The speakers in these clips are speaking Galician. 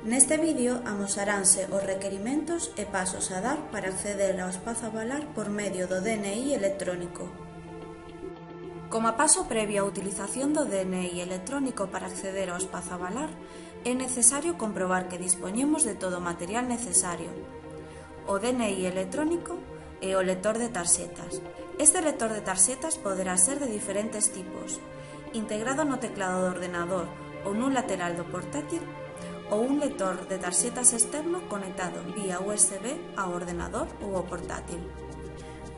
Neste vídeo amosaranse os requerimentos e pasos a dar para acceder ao espazo avalar por medio do DNI electrónico. Como paso previo á utilización do DNI electrónico para acceder ao espazo avalar, é necesario comprobar que dispoñemos de todo o material necesario. O DNI electrónico e o lector de tarxetas. Este lector de tarxetas poderá ser de diferentes tipos, integrado no teclado do ordenador ou nun lateral do portátil, ou un lector de tarxetas externo conectado vía USB ao ordenador ou ao portátil.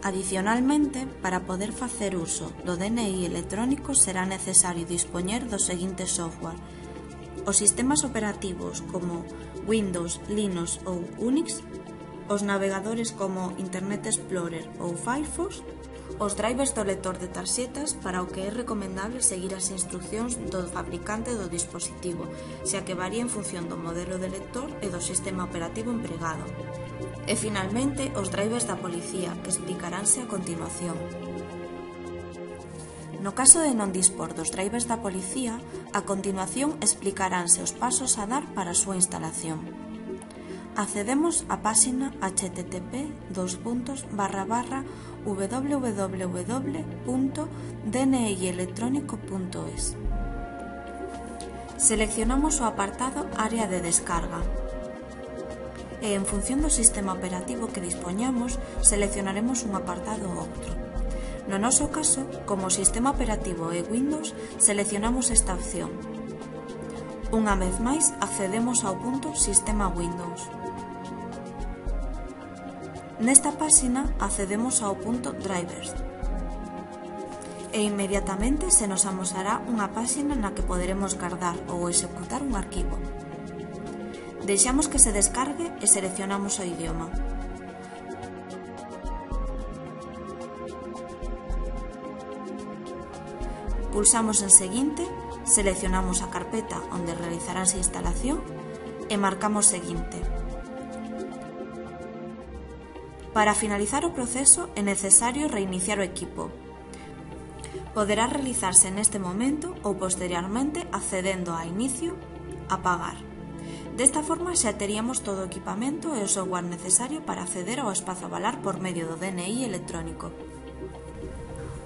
Adicionalmente, para poder facer uso do DNI electrónico será necesario dispoñer do seguinte software: os sistemas operativos como Windows, Linux ou Unix, os navegadores como Internet Explorer ou Firefox, os drivers do lector de tarxetas, para o que é recomendable seguir as instruccións do fabricante do dispositivo, xa que varía en función do modelo de lector e do sistema operativo empregado. E finalmente, os drivers da policía, que explicaránse a continuación. No caso de non dispor dos drivers da policía, a continuación explicaránse os pasos a dar para a súa instalación. Accedemos á páxina http://www.dnielectronico.es. Seleccionamos o apartado Área de descarga e, en función do sistema operativo que dispoñamos, seleccionaremos un apartado ou outro. No noso caso, como o sistema operativo é Windows, seleccionamos esta opción. Unha vez máis, accedemos ao punto Sistema Windows. Nesta páxina accedemos ao punto Drivers e inmediatamente se nos amosará unha páxina na que poderemos guardar ou executar un arquivo. Deixamos que se descargue e seleccionamos o idioma. Pulsamos en Seguinte, seleccionamos a carpeta onde realizarase a instalación e marcamos Seguinte. Para finalizar o proceso é necesario reiniciar o equipo. Poderá realizarse neste momento ou posteriormente accedendo a Inicio, Apagar. Desta forma xa teríamos todo o equipamento e o software necesario para acceder ao espazo avalar por medio do DNI electrónico.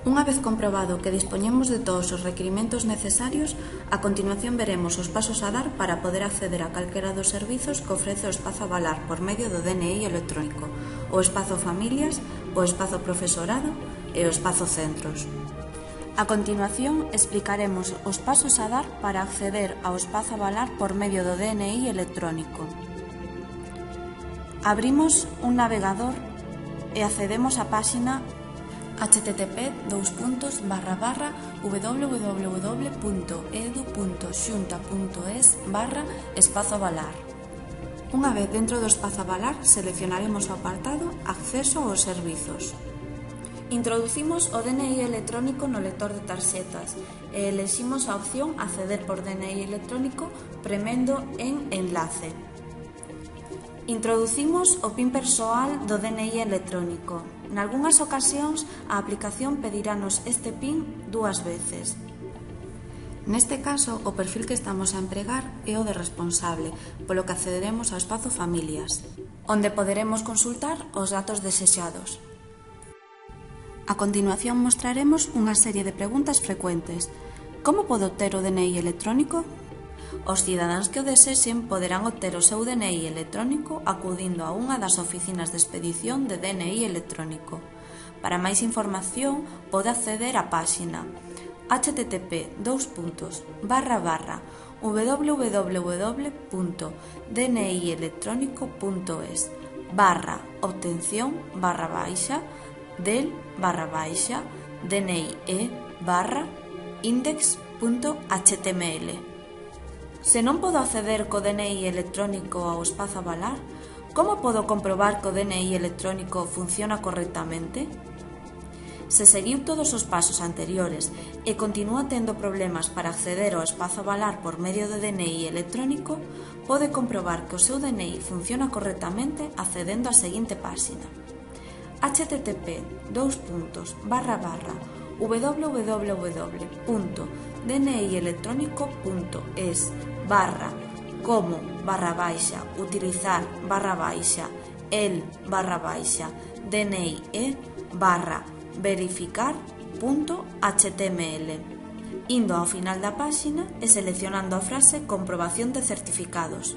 Unha vez comprobado que dispoñemos de todos os requerimentos necesarios, a continuación veremos os pasos a dar para poder acceder a calquera dos servizos que ofrece o espazo avalar por medio do DNI electrónico, o espazo familias, o espazo profesorado e o espazo centros. A continuación explicaremos os pasos a dar para acceder ao espazo avalar por medio do DNI electrónico. Abrimos un navegador e accedemos á páxina http://www.edu.xunta.es/espazo avalar. Unha vez dentro do espazo avalar, seleccionaremos o apartado Acceso aos servizos. Introducimos o DNI electrónico no lector de tarxetas e eleximos a opción Acceder por DNI electrónico premendo en Enlace. Introducimos o PIN persoal do DNI electrónico. Nalgúnas ocasións, a aplicación pedirános este PIN 2 veces. Neste caso, o perfil que estamos a empregar é o de responsable, polo que accederemos ao espazo Familias, onde poderemos consultar os datos desexados. A continuación mostraremos unha serie de preguntas frecuentes. Como podo obter o DNI electrónico? Os cidadáns que o desexen poderán obter o seu DNI electrónico acudindo a unha das oficinas de expedición de DNI electrónico. Para máis información, pode acceder á páxina http://www.dnie-obtención/obtención/del/index.html. Se non podo acceder co DNI electrónico ao espazo avalar, como podo comprobar que o DNI electrónico funciona correctamente? Se seguiu todos os pasos anteriores e continúa tendo problemas para acceder ao espazo avalar por medio do DNI electrónico, pode comprobar que o seu DNI funciona correctamente accedendo á seguinte páxina: http://www.dnielectronico.es/ como /utilizar /el /DNI /verificar.html, indo ao final da páxina e seleccionando a frase comprobación de certificados.